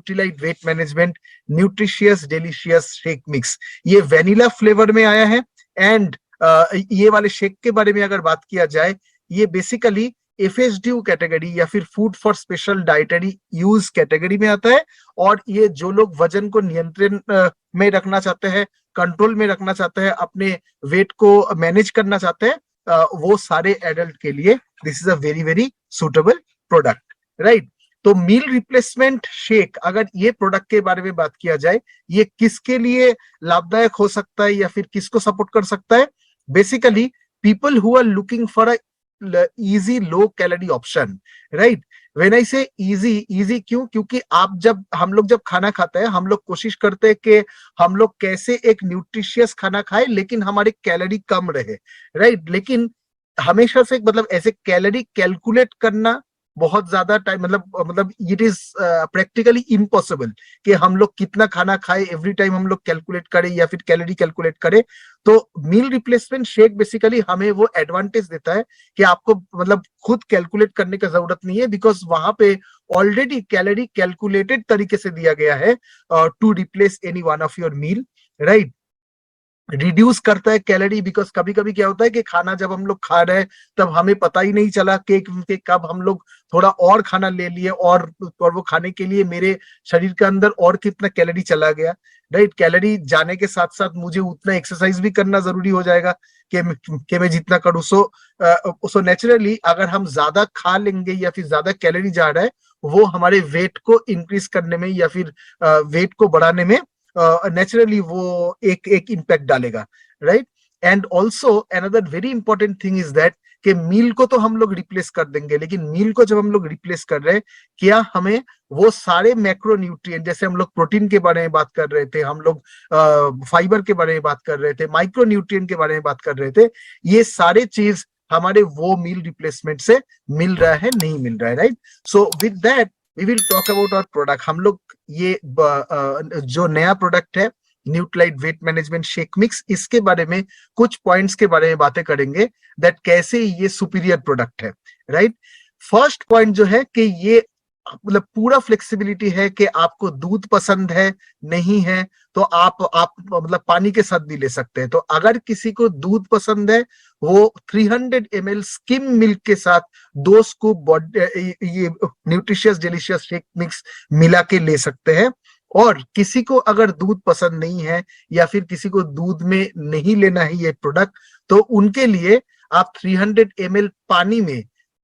Nutrilite weight management nutritious delicious shake mix. ये vanilla flavour में आया है एंड ये वाले शेक के बारे में अगर बात किया जाए, ये बेसिकली एफएसडीयू कैटेगरी या फिर food for special dietary use category में आता है। और ये जो लोग वजन को नियंत्रण में रखना चाहते हैं, कंट्रोल में रखना चाहते हैं, अपने वेट को मैनेज करना चाहते हैं, वो सारे एडल्ट के लिए this is a very very suitable product, right. तो मील रिप्लेसमेंट शेक, अगर ये प्रोडक्ट के बारे में बात किया जाए, ये किसके लिए लाभदायक हो सकता है या फिर किसको सपोर्ट कर सकता है? Basically people who are looking for a easy low calorie option, right. When I say easy, easy क्यों? क्योंकि हम लोग जब खाना खाते हैं, हम लोग कोशिश करते हैं कि हम लोग कैसे एक न्यूट्रिशियस खाना खाएं लेकिन हमारे कैलोरी कम रहे, राइट। लेकिन हमेशा से मतलब ऐसे कैलोरी कैलकुलेट करना बहुत ज्यादा टाइम, मतलब इट इज प्रैक्टिकली इम्पॉसिबल कि हम लोग कितना खाना खाए एवरी टाइम हम लोग कैलकुलेट करें या फिर कैलोरी कैलकुलेट करें। तो मील रिप्लेसमेंट शेक बेसिकली हमें वो एडवांटेज देता है कि आपको मतलब खुद कैलकुलेट करने की जरूरत नहीं है, बिकॉज वहां पे ऑलरेडी कैलोरी कैलकुलेटेड तरीके से दिया गया है to replace any one of your meal, right. Reduce करता है कैलोरी, बिकॉज कभी कभी क्या होता है कि खाना जब हम लोग खा रहे हैं तब हमें पता ही नहीं चला कि कब हम लोग थोड़ा और खाना ले लिए और वो खाने के लिए मेरे शरीर के अंदर और कितना कैलोरी चला गया, राइट। कैलोरी जाने के साथ साथ मुझे उतना एक्सरसाइज भी करना जरूरी हो जाएगा कि मैं जितना करूँ। सो नेचुरली अगर हम ज्यादा खा लेंगे या फिर ज्यादा कैलोरी जा रहा है, वो हमारे वेट को इंक्रीज करने में या फिर वेट को बढ़ाने में नेचुरली वो एक इम्पैक्ट डालेगा, right. And also another very important thing is that कि मील को तो हम लोग रिप्लेस कर देंगे, लेकिन मील को जब हम लोग रिप्लेस कर रहे हैं, क्या हमें वो सारे मैक्रो न्यूट्रिएंट, जैसे हम लोग प्रोटीन के बारे में बात कर रहे थे, हम लोग फाइबर के बारे में बात कर रहे थे, माइक्रो न्यूट्रिएंट के बारे में बात कर रहे थे, ये सारे चीज हमारे वो मील रिप्लेसमेंट से मिल रहा है, नहीं मिल रहा है, right. So with that we will talk about our product. हम लोग ये जो नया प्रोडक्ट है Nutrilite weight management shake mix, इसके बारे में कुछ पॉइंट्स के बारे में बातें करेंगे दैट कैसे ये सुपीरियर प्रोडक्ट है, राइट। फर्स्ट पॉइंट जो है कि ये मतलब पूरा फ्लेक्सिबिलिटी है कि आपको दूध पसंद है नहीं है तो आप मतलब पानी के साथ भी ले सकते हैं। तो अगर किसी को दूध पसंद है, वो 300 ml स्किम मिल्क के साथ 2 स्कूप ये न्यूट्रिशियस डिलीशियस शेक मिक्स मिला के ले सकते हैं। और किसी को अगर दूध पसंद नहीं है या फिर किसी को दूध में नहीं लेना है ये प्रोडक्ट, तो उनके लिए आप 300 ml पानी में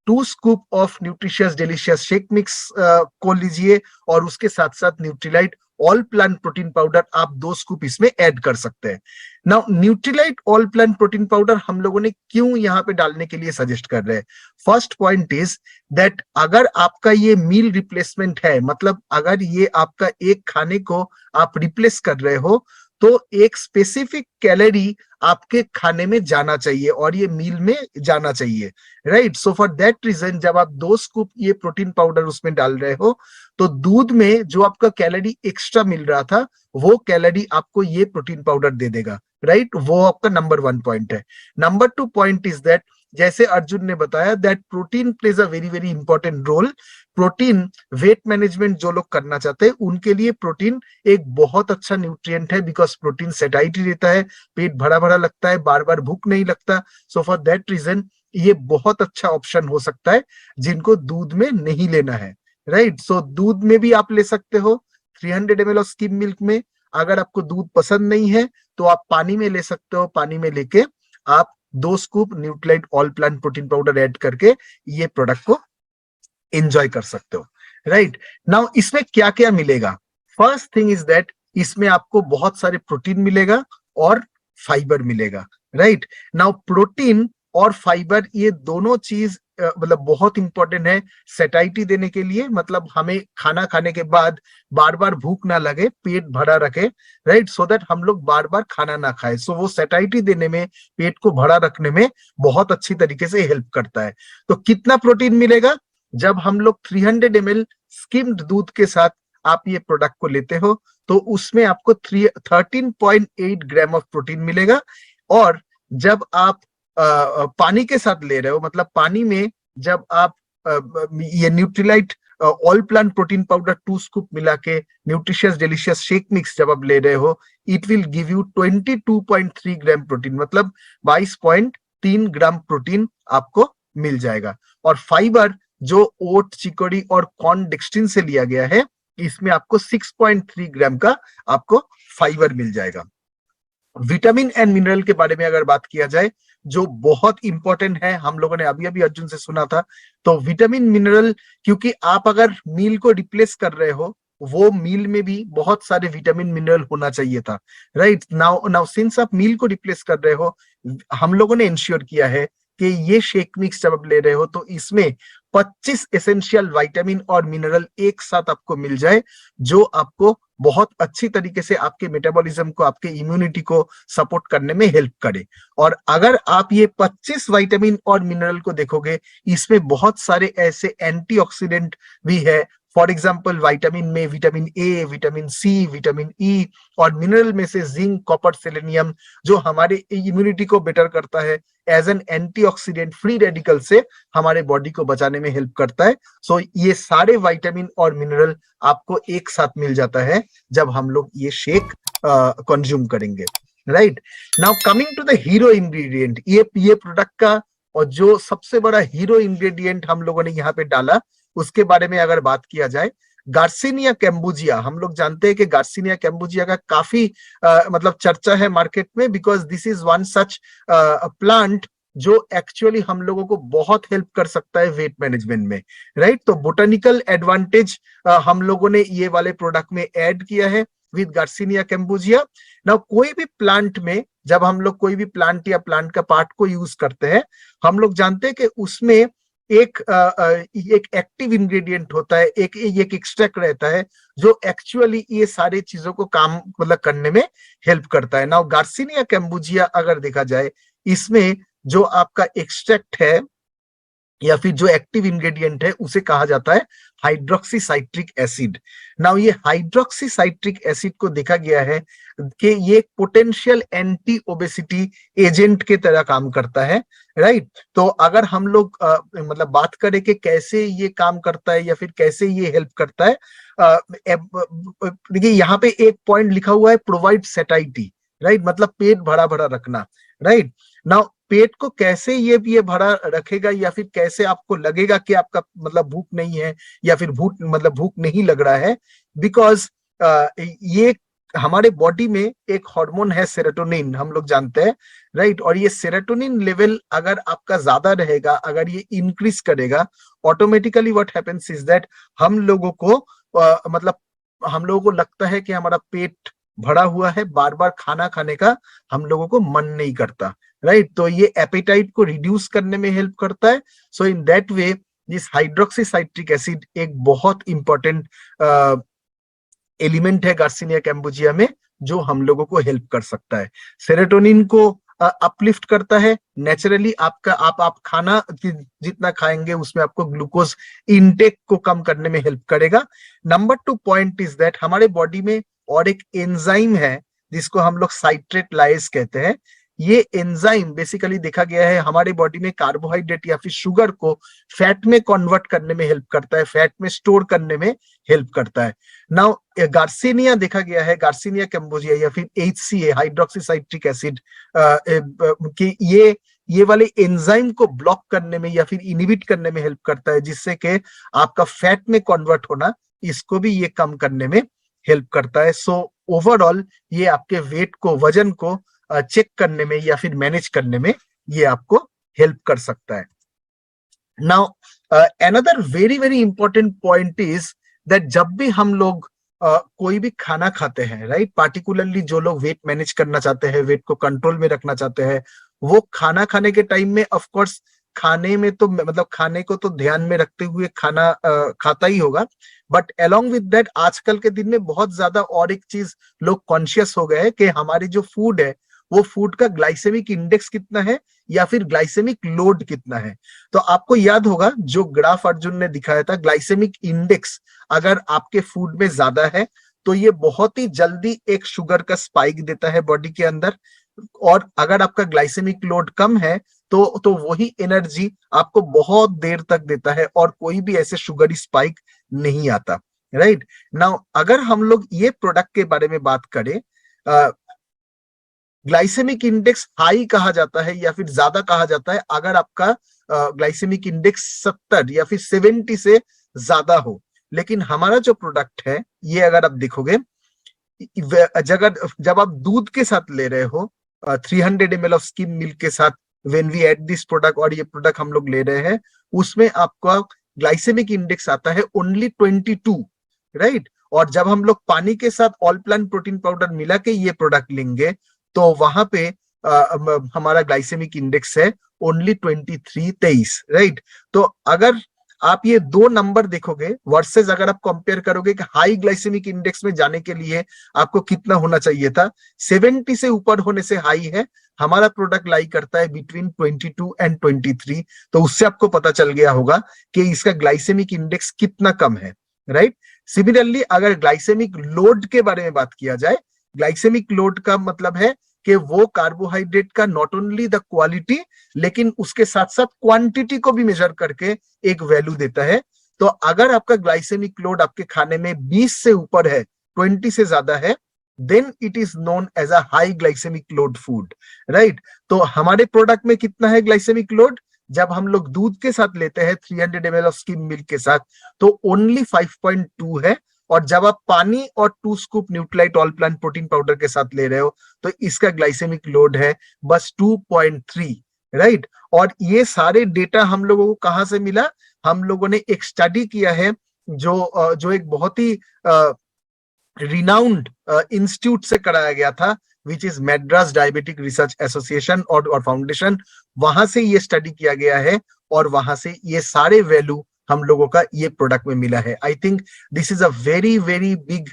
2 scoop of nutritious delicious shake mix को लीजिए और उसके साथ साथ Nutrilite all plant protein powder आप 2 स्कूप इसमें ऐड कर सकते हैं। Now Nutrilite all plant protein powder हम लोगों ने क्यों यहाँ पे डालने के लिए सजेस्ट कर रहे हैं? फर्स्ट पॉइंट इज दैट अगर आपका ये मील रिप्लेसमेंट है, मतलब अगर ये आपका एक खाने को आप रिप्लेस कर रहे हो, तो एक स्पेसिफिक कैलोरी आपके खाने में जाना चाहिए और ये मील में जाना चाहिए, right. So for that reason जब आप 2 स्कूप ये प्रोटीन पाउडर उसमें डाल रहे हो, तो दूध में जो आपका कैलोरी एक्स्ट्रा मिल रहा था वो कैलोरी आपको ये प्रोटीन पाउडर दे देगा, राइट। वो आपका नंबर 1 पॉइंट है। नंबर 2 पॉइंट इज दैट जैसे अर्जुन ने बताया that protein plays a very very important role. Protein weight management जो लोग करना चाहते हैं उनके लिए प्रोटीन एक बहुत अच्छा न्यूट्रिएंट है, बिकॉज प्रोटीन सेटाइटी देता है, पेट भरा भरा लगता है, बार बार भूख नहीं लगता। सो फॉर दैट रीजन ये बहुत अच्छा ऑप्शन हो सकता है जिनको दूध में नहीं लेना है, राइट। सो दूध में भी आप ले सकते हो 300 ml ऑफ स्किम मिल्क में। अगर आपको दूध पसंद नहीं है तो आप पानी में ले सकते हो, पानी में लेके आप 2 scoop Nutrilite all plant protein powder add करके ये प्रोडक्ट को एंजॉय कर सकते हो, राइट। नाउ इसमें क्या क्या मिलेगा? फर्स्ट थिंग इज दैट इसमें आपको बहुत सारे प्रोटीन मिलेगा और फाइबर मिलेगा, राइट। नाउ प्रोटीन और फाइबर ये दोनों चीज मतलब बहुत इंपॉर्टेंट है सेटाइटी देने के लिए, मतलब हमें खाना खाने के बाद बार बार भूख ना लगे, पेट भरा रखे, राइट, सो दैट हम लोग बार बार खाना ना खाए। सो वो सेटाइटी देने में, पेट को भरा रखने में बहुत अच्छी तरीके से हेल्प करता है। तो कितना प्रोटीन मिलेगा? जब हम लोग 300 ml स्किम्ड दूध के साथ आप ये प्रोडक्ट को लेते हो तो उसमें आपको 13.8 ग्राम ऑफ प्रोटीन मिलेगा। और जब आप पानी के साथ ले रहे हो, मतलब पानी में जब आप ये Nutrilite all plant protein powder 2 scoop मिला के न्यूट्रिशियस डिलीशियस शेक मिक्स जब आप ले रहे हो, it will give you 22.3 gram protein, मतलब 22.3 ग्राम प्रोटीन आपको मिल जाएगा। और फाइबर जो ओट, चिकोड़ी और कॉर्न डेक्स्ट्रिन से लिया गया है, इसमें आपको 6.3 ग्राम का आपको फाइबर मिल जाएगा। विटामिन एंड मिनरल के बारे में अगर बात किया जाए, जो बहुत इंपॉर्टेंट है, हम लोगों ने अभी अभी अर्जुन से सुना था, तो विटामिन मिनरल, क्योंकि आप अगर मील को रिप्लेस कर रहे हो, वो मील में भी बहुत सारे विटामिन मिनरल होना चाहिए था, राइट। नाउ नाउ सिंस आप मील को रिप्लेस कर रहे हो, हम लोगों ने इंश्योर किया है कि ये शेक मिक्स जब आप ले रहे हो तो इसमें 25 एसेंशियल विटामिन और मिनरल एक साथ आपको मिल जाए, जो आपको बहुत अच्छी तरीके से आपके मेटाबॉलिज्म को, आपके इम्यूनिटी को सपोर्ट करने में हेल्प करे। और अगर आप ये 25 विटामिन और मिनरल को देखोगे, इसमें बहुत सारे ऐसे एंटीऑक्सीडेंट भी है। फॉर एग्जाम्पल, विटामिन में vitamin A, vitamin C, vitamin E, और मिनरल में से जिंक, कॉपर, सेलेनियम, जो हमारे इम्यूनिटी को बेटर करता है, as an antioxidant free radical से हमारे बॉडी को बचाने में हेल्प करता है। सो ये सारे विटामिन और मिनरल आपको एक साथ मिल जाता है जब हम लोग ये शेक कंज्यूम करेंगे, right. Now coming to the hero ingredient, ये प्रोडक्ट का और जो सबसे बड़ा हीरो इंग्रेडिएंट हम लोगों ने यहाँ पे डाला, उसके बारे में अगर बात किया जाए, गार्सिनिया कैम्बुजिया। हम लोग जानते हैं कि गार्सिनिया कैम्बुजिया का काफी मतलब चर्चा है मार्केट में, because this is one such plant जो एक्चुअली हम लोगों को बहुत हेल्प कर सकता है वेट मैनेजमेंट में, राइट। तो बोटानिकल एडवांटेज हम लोगों ने ये वाले प्रोडक्ट में ऐड किया है विद गार्सिनिया कैम्बुजिया। नाउ कोई भी प्लांट में जब हम लोग कोई भी प्लांट या प्लांट का पार्ट को यूज करते हैं, हम लोग जानते हैं कि उसमें एक एक्टिव इंग्रेडिएंट होता है, एक एक्सट्रैक्ट रहता है, जो एक्चुअली ये सारे चीजों को काम मतलब करने में हेल्प करता है। नाउ गार्सिनिया कैम्बुजिया अगर देखा जाए, इसमें जो आपका एक्सट्रैक्ट है या फिर जो एक्टिव इंग्रेडिएंट है, उसे कहा जाता है हाइड्रोक्सी साइट्रिक एसिड। नाउ ये हाइड्रोक्सी साइट्रिक एसिड को देखा गया है कि ये पोटेंशियल एंटी ओबेसिटी एजेंट के तरह काम करता है, राइट। तो अगर हम लोग मतलब बात करें कि कैसे ये काम करता है या फिर कैसे ये हेल्प करता है, देखिए यहाँ पे एक पॉइंट लिखा हुआ है, प्रोवाइड सेटाइटी, राइट, मतलब पेट भरा भरा रखना, राइट। नाउ पेट को कैसे ये भरा रखेगा, या फिर कैसे आपको लगेगा कि आपका मतलब भूख नहीं है या फिर भूख नहीं लग रहा है, बिकॉज ये हमारे बॉडी में एक हार्मोन है सेरोटोनिन, हम लोग जानते हैं, राइट। और ये सेरोटोनिन लेवल अगर आपका ज्यादा रहेगा, अगर ये इंक्रीज करेगा, automatically what happens is that हम लोगों को मतलब हम लोगों को लगता है कि हमारा पेट भरा हुआ है, बार बार खाना खाने का हम लोगों को मन नहीं करता, राइट। तो ये एपेटाइट को रिड्यूस करने में हेल्प करता है। So in that way this hydroxy citric acid एक बहुत इंपॉर्टेंट एलिमेंट है गार्सिनिया कैम्बुजिया में, जो हम लोगों को हेल्प कर सकता है। सेरोटोनिन को अपलिफ्ट करता है नेचुरली, आपका आप खाना जितना खाएंगे उसमें आपको ग्लूकोज इनटेक को कम करने में हेल्प करेगा। नंबर 2 पॉइंट इज दैट हमारे बॉडी में और एक एंजाइम है जिसको हम लोग साइट्रेट लाइज कहते हैं। ये एंजाइम बेसिकली देखा गया है हमारे बॉडी में कार्बोहाइड्रेट या फिर शुगर को फैट में कन्वर्ट करने में हेल्प करता है, फैट में स्टोर करने में हेल्प करता है। नाउ गार्सिनिया देखा गया है, गार्सिनिया कैम्बुजिया या फिर HCA हाइड्रोक्सी साइट्रिक एसिड कि ये वाले एंजाइम को ब्लॉक करने में या फिर इनहिबिट करने में हेल्प करता है, जिससे कि आपका फैट में कन्वर्ट होना, इसको भी ये कम करने में हेल्प करता है। सो ओवरऑल ये आपके वेट को, वजन को चेक करने में या फिर मैनेज करने में ये आपको हेल्प कर सकता है। Now another very very important point is that जब भी हम लोग कोई भी खाना खाते हैं, राइट, पार्टिकुलरली जो लोग वेट मैनेज करना चाहते हैं, वेट को कंट्रोल में रखना चाहते हैं, वो खाना खाने के टाइम में ऑफ कोर्स खाने में तो मतलब खाने को तो ध्यान में रखते हुए खाना खाता ही होगा, बट अलोंग विद दैट आजकल के दिन में बहुत ज्यादा और एक चीज लोग कॉन्शियस हो गए कि हमारी जो फूड है वो फूड का ग्लाइसेमिक इंडेक्स कितना है या फिर ग्लाइसेमिक लोड कितना है। तो आपको याद होगा जो ग्राफ अर्जुन ने दिखाया था, ग्लाइसेमिक इंडेक्स अगर आपके फूड में ज्यादा है तो ये बहुत ही जल्दी एक शुगर का स्पाइक देता है बॉडी के अंदर, और अगर आपका ग्लाइसेमिक लोड कम है तो वही एनर्जी आपको बहुत देर तक देता है और कोई भी ऐसे शुगरी स्पाइक नहीं आता, राइट। नाउ अगर हम लोग ये प्रोडक्ट के बारे में बात करें, ग्लाइसेमिक इंडेक्स हाई कहा जाता है या फिर ज्यादा कहा जाता है अगर आपका ग्लाइसेमिक इंडेक्स 70 या फिर 70 से ज्यादा हो। लेकिन हमारा जो प्रोडक्ट है ये अगर आप देखोगे, जब आप दूध के साथ ले रहे हो 300 ml ऑफ स्किम मिल्क के साथ, when we add this product, और ये प्रोडक्ट हम लोग ले रहे हैं, उसमें आपका ग्लाइसेमिक इंडेक्स आता है ओनली 22, राइट। और जब हम लोग पानी के साथ ऑल प्लांट प्रोटीन पाउडर मिला के ये प्रोडक्ट लेंगे तो वहां पे हमारा ग्लाइसेमिक इंडेक्स है ओनली 23, राइट। तो अगर आप ये दो नंबर देखोगे वर्सेस अगर आप कंपेयर करोगे कि हाई ग्लाइसेमिक इंडेक्स में जाने के लिए आपको कितना होना चाहिए था, 70 से ऊपर होने से हाई है, हमारा प्रोडक्ट लाई करता है बिटवीन 22 एंड 23। तो उससे आपको पता चल गया होगा कि इसका ग्लाइसेमिक इंडेक्स कितना कम है, राइट। सिमिलरली अगर ग्लाइसेमिक लोड के बारे में बात किया जाए, ग्लाइसेमिक लोड का मतलब है कि वो कार्बोहाइड्रेट का नॉट ओनली द क्वालिटी लेकिन उसके साथ साथ क्वांटिटी को भी मेजर करके एक वैल्यू देता है। तो अगर आपका ग्लाइसेमिक लोड आपके खाने में 20 से ऊपर है, 20 से ज्यादा है, then it is known as a high glycemic load food, right. तो हमारे प्रोडक्ट में कितना है ग्लाइसेमिक लोड, जब हम लोग दूध के साथ लेते हैं 300 ml ऑफ स्किम मिल्क के साथ तो ओनली 5.2 है, और जब आप पानी और 2 scoop Nutrilite all plant protein powder के साथ ले रहे हो तो इसका ग्लाइसेमिक लोड है बस 2.3, राइट। और ये सारे डेटा हम लोगों को कहां से मिला, हम लोगों ने एक स्टडी किया है जो एक बहुत ही रिनाउंड इंस्टीट्यूट से कराया गया था, which is Madras diabetic research association और फाउंडेशन। वहां से ये स्टडी किया गया है और वहां से ये सारे वैल्यू हम लोगों का ये प्रोडक्ट में मिला है। I think this is a very very big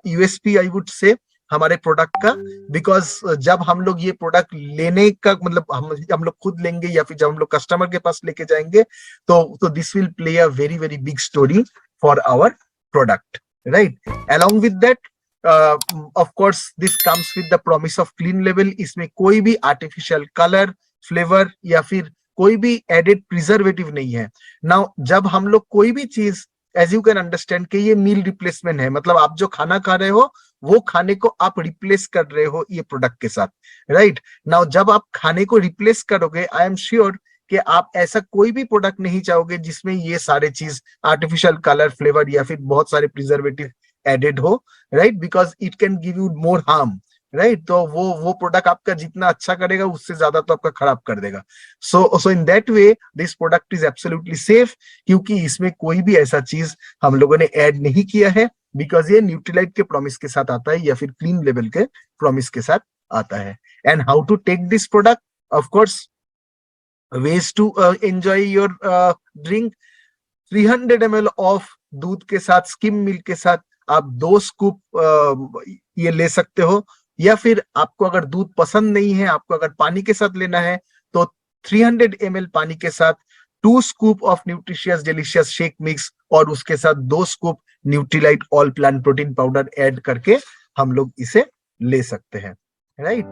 USP I would say हमारे प्रोडक्ट का, बिकॉज जब हम लोग ये प्रोडक्ट लेने का मतलब हम लोग खुद लेंगे या फिर जब हम लोग कस्टमर के पास लेके जाएंगे तो this will play a very very big story for our product, right. along with that of course this comes with the promise of clean label। इसमें कोई भी आर्टिफिशियल कलर, फ्लेवर या फिर कोई भी एडेड प्रिजर्वेटिव नहीं है। नाउ जब हम लोग कोई भी चीज, एज यू कैन अंडरस्टैंड कि ये मील रिप्लेसमेंट है, मतलब आप जो खाना खा रहे हो वो खाने को आप रिप्लेस कर रहे हो ये प्रोडक्ट के साथ, राइट। नाउ जब आप खाने को रिप्लेस करोगे, आई एम श्योर कि आप ऐसा कोई भी प्रोडक्ट नहीं चाहोगे जिसमें ये सारे चीज आर्टिफिशियल कलर, फ्लेवर या फिर बहुत सारे प्रिजर्वेटिव एडेड हो, right, because it can give you more harm, right. तो वो प्रोडक्ट आपका जितना अच्छा करेगा उससे ज्यादा तो आपका खराब कर देगा। So in that way this product is absolutely safe, क्योंकि इसमें कोई भी ऐसा चीज हम लोगों ने ऐड नहीं किया है, बिकॉज ये न्यूट्रीलाइट के प्रॉमिस के साथ आता है या फिर क्लीन लेवल के प्रॉमिस के साथ आता है। And how to take this product, of course ways to enjoy your drink, 300 ml of दूध के साथ, स्किम मिल्क के साथ आप 2 स्कूप ये ले सकते हो, या फिर आपको अगर दूध पसंद नहीं है, आपको अगर पानी के साथ लेना है तो 300 ml पानी के साथ 2 scoop of nutritious delicious shake mix और उसके साथ 2 scoop Nutrilite all plant protein powder add करके हम लोग इसे ले सकते हैं, राइट।